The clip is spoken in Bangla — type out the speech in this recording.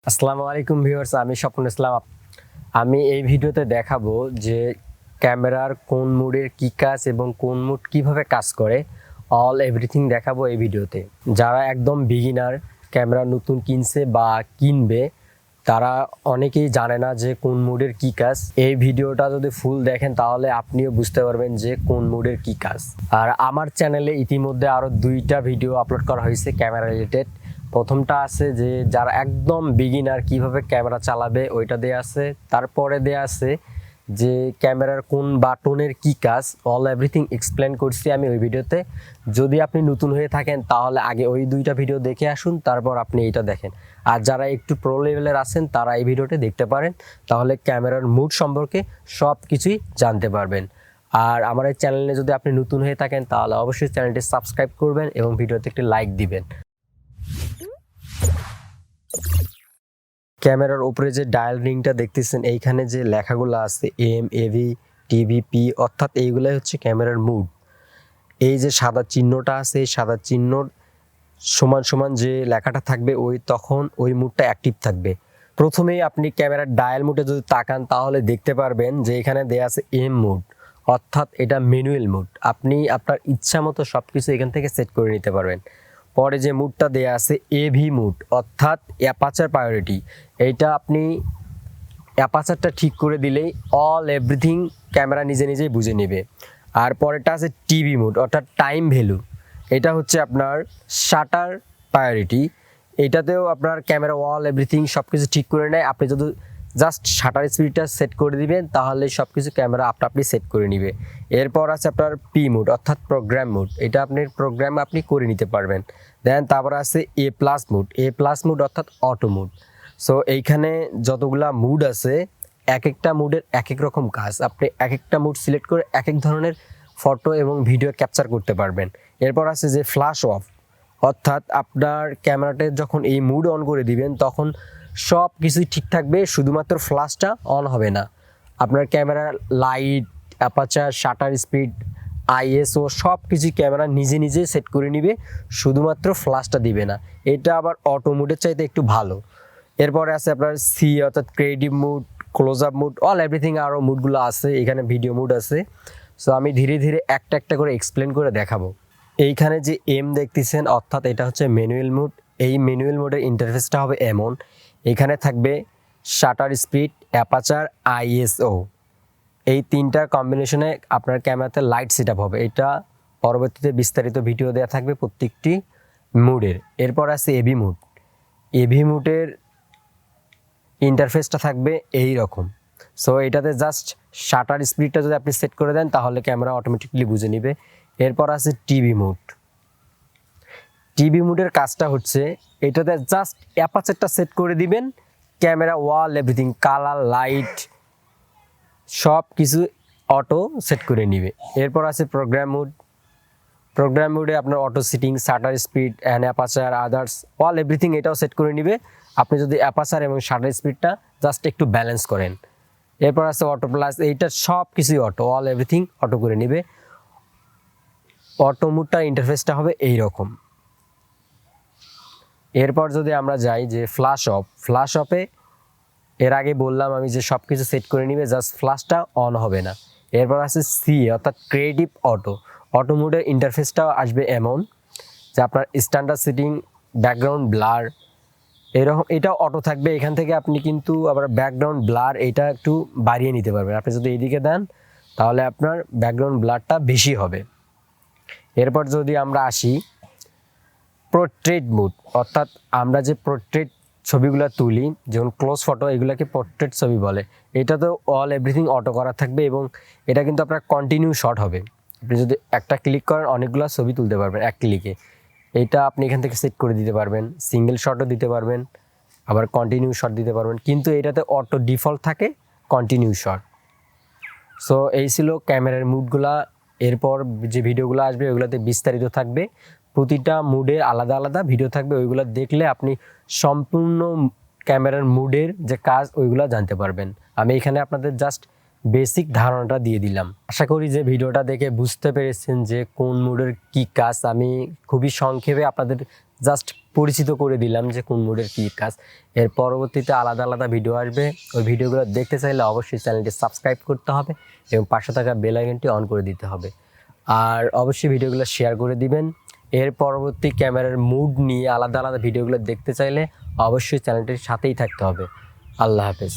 আসসালামু আলাইকুম ভিউয়ার্স, আমি স্বপন ইসলাম। আমি এই ভিডিওতে দেখাবো যে ক্যামেরার কোন মুডের কি কাজ এবং কোন মুড কিভাবে কাজ করে, অল এভরিথিং দেখাবো এই ভিডিওতে। যারা একদম বিগিনার, ক্যামেরা নতুন কিনছে বা কিনবে, তারা অনেকেই জানে না যে কোন মুডের কি কাজ। এই ভিডিওটা যদি ফুল দেখেন তাহলে আপনিও বুঝতে পারবেন যে কোন মুডের কি কাজ। আর আমার চ্যানেলে ইতিমধ্যে আরও 2টা ভিডিও আপলোড করা হয়েছে ক্যামেরা রিলেটেড। প্রথমটা আছে যে যারা একদম বিগিনার কিভাবে ক্যামেরা চালাবে, ওইটা দেয়া আছে। তারপরে দেয়া আছে যে ক্যামেরার কোন বাটনের কি কাজ, অল এভরিথিং এক্সপ্লেন করছি আমি ওই ভিডিওতে। যদি আপনি নতুন হয়ে থাকেন তাহলে আগে ওই 2টা ভিডিও দেখে আসুন, তারপর আপনি এইটা দেখেন। আর যারা একটু প্রো লেভেলের আছেন তারা এই ভিডিওটি দেখতে পারেন, তাহলে ক্যামেরার মুড সম্পর্কে সব কিছুই জানতে পারবেন। আর আমার এই চ্যানেলে যদি আপনি নতুন হয়ে থাকেন তাহলে অবশ্যই চ্যানেলটি সাবস্ক্রাইব করবেন এবং ভিডিওতে একটি লাইক দিবেন। ক্যামেরার উপরে যে ডায়াল রিংটা দেখতেছেন, এইখানে যে লেখাগুলো আছে এম, এভি, টিভিপি, অর্থাৎ এইগুলাই হচ্ছে ক্যামেরার মুড। এই যে সাদা চিহ্নটা আছে, এই সাদা চিহ্নর সমান সমান যে লেখাটা থাকবে তখন ওই মুডটা অ্যাক্টিভ থাকবে। প্রথমেই আপনি ক্যামেরার ডায়াল মুডে যদি তাকান তাহলে দেখতে পারবেন যে এখানে দেয়া আছে এম মুড, অর্থাৎ এটা ম্যানুয়াল মুড। আপনি আপনার ইচ্ছা মতো সব কিছু এখান থেকে সেট করে নিতে পারবেন। পরে যে মুডটা দেয়া আছে এভি মুড, অর্থাৎ অ্যাপাচার প্রায়োরিটি। এইটা আপনি অ্যাপাচারটা ঠিক করে দিলেই অল এভরিথিং ক্যামেরা নিজে নিজেই বুঝে নেবে। আর পরেরটা আছে টিভি মুড, অর্থাৎ টাইম ভ্যালু। এটা হচ্ছে আপনার শাটার প্রায়োরিটি। এটাতেও আপনার ক্যামেরা অল এভরিথিং সব কিছু ঠিক করে নেয়। আপনি যদি জাস্ট শাটার স্পিডটা সেট করে দিবেন তাহলে সব কিছু ক্যামেরা আপনি সেট করে নিবে। এরপর আছে আপনার পি মুড, অর্থাৎ প্রোগ্রাম মুড। এটা আপনার প্রোগ্রাম আপনি করে নিতে পারবেন। দেন তারপর আছে এ প্লাস মুড, এ প্লাস মুড অর্থাৎ অটো মুড। সো এইখানে যতগুলা মুড আছে, এক একটা মুডের এক এক রকম কাজ। আপনি এক একটা মুড সিলেক্ট করে এক এক ধরনের ফটো এবং ভিডিও ক্যাপচার করতে পারবেন। এরপর আছে যে ফ্ল্যাশ অফ, অর্থাৎ আপনার ক্যামেরাতে যখন এই মুড অন করে দিবেন তখন সব কিছুই ঠিক থাকবে, শুধুমাত্র ফ্ল্যাশটা অন হবে না। আপনার ক্যামেরার light, aperture, shutter speed, ISO সব কিছুই ক্যামেরা নিজে নিজে সেট করে নিবে, শুধুমাত্র ফ্ল্যাশটা দিবে না। এটা আবার অটো মুডের চাইতে একটু ভালো। এরপরে আছে আপনার সি, অর্থাৎ creative mode, close up mode, all everything আরও মুডগুলো আছে। এখানে ভিডিও মুড আছে। সো আমি ধীরে ধীরে একটা একটা করে এক্সপ্লেন করে দেখাবো। এইখানে যে এম দেখতেছেন, অর্থাৎ এটা হচ্ছে ম্যানুয়াল মুড। এই ম্যানুয়াল মোডের ইন্টারফেসটা হবে এমন, এখানে থাকবে শাটার স্পিড, অ্যাপাচার, আইএসও। এই 3টার কম্বিনেশনে আপনার ক্যামেরাতে লাইট সেট আপ হবে। এটা পরবর্তীতে বিস্তারিত ভিডিও দেওয়া থাকবে প্রত্যেকটি মুডের। এরপর আছে এভি মুড। এভি মুডের ইন্টারফেসটা থাকবে এই রকম। সো এটাতে জাস্ট শাটার স্পিডটা যদি আপনি সেট করে দেন তাহলে ক্যামেরা অটোমেটিকলি বুঝে নিবে। এরপর আছে টিভি মুড। টিভি মুডের কাজটা হচ্ছে এটাতে জাস্ট অ্যাপাচারটা সেট করে দিবেন, ক্যামেরা ওয়াল এভরিথিং, কালার, লাইট সব কিছু অটো সেট করে নিবে। এরপর আছে প্রোগ্রাম মুড। প্রোগ্রাম মুডে আপনার auto setting, shutter speed and aperture, others all everything এটাও সেট করে নিবে, আপনি যদি অ্যাপাচার এবং শাটার স্পিডটা জাস্ট একটু ব্যালেন্স করেন। এরপর আছে অটো প্লাস, এইটা সব কিছুই অটো, অল এভরিথিং অটো করে নিবে। অটো মুডটার ইন্টারফেসটা হবে এই রকম। এরপর যদি আমরা যাই যে ফ্ল্যাশ অফ, ফ্ল্যাশ অফে এর আগে বললাম আমি যে সব কিছু সেট করে নিবে, জাস্ট ফ্ল্যাশটা অন হবে না। এরপর আছে সি, অর্থাৎ ক্রিয়েটিভ অটো। অটো মুডের ইন্টারফেসটাও আসবে এমন যে আপনার স্ট্যান্ডার্ড সেটিং, ব্যাকগ্রাউন্ড ব্লার, এরকম এটাও অটো থাকবে। এখান থেকে আপনি কিন্তু আবার ব্যাকগ্রাউন্ড ব্লার এটা একটু বাড়িয়ে নিতে পারবেন। আপনি যদি এইদিকে দেন তাহলে আপনার ব্যাকগ্রাউন্ড ব্লারটা বেশি হবে। এরপর যদি আমরা আসি পোর্ট্রেট মুড, অর্থাৎ আমরা যে পোর্ট্রেট ছবিগুলো তুলি, যেমন ক্লোজ ফটো, এগুলোকে পোর্ট্রেট ছবি বলে। এটা তো অল এভরিথিং অটো করা থাকবে এবং এটা কিন্তু আপনার কন্টিনিউ শট হবে। আপনি যদি একটা ক্লিক করেন অনেকগুলো ছবি তুলতে পারবেন এক ক্লিকে। এটা আপনি এখান থেকে সেট করে দিতে পারবেন, সিঙ্গেল শটও দিতে পারবেন, আবার কন্টিনিউ শট দিতে পারবেন, কিন্তু এটাতে অটো ডিফল্ট থাকে কন্টিনিউ শট। সো এই ছিল ক্যামেরার মুডগুলা। এরপর যে ভিডিওগুলো আসবে ওইগুলোতে বিস্তারিত থাকবে, প্রতিটা মুডের আলাদা আলাদা ভিডিও থাকবে। ওইগুলো দেখলে আপনি সম্পূর্ণ ক্যামেরার মুডের যে কাজ ওইগুলো জানতে পারবেন। আমি এখানে আপনাদের জাস্ট বেসিক ধারণাটা দিয়ে দিলাম। আশা করি যে ভিডিওটা দেখে বুঝতে পেরেছেন যে কোন মুডের কি কাজ। আমি খুবই সংক্ষেপে আপনাদের জাস্ট পরিচিত করে দিলাম যে কোন মোডের কী কাজ। এর পরবর্তীতে আলাদা আলাদা ভিডিও আসবে, ওই ভিডিওগুলো দেখতে চাইলে অবশ্যই চ্যানেলটি সাবস্ক্রাইব করতে হবে এবং পাশে থাকা বেল আইকনটি অন করে দিতে হবে। আর অবশ্যই ভিডিওগুলো শেয়ার করে দিবেন। এর পরবর্তী ক্যামেরার মুড নিয়ে আলাদা আলাদা ভিডিওগুলো দেখতে চাইলে অবশ্যই চ্যানেলটির সাথেই থাকতে হবে। আল্লাহ হাফেজ।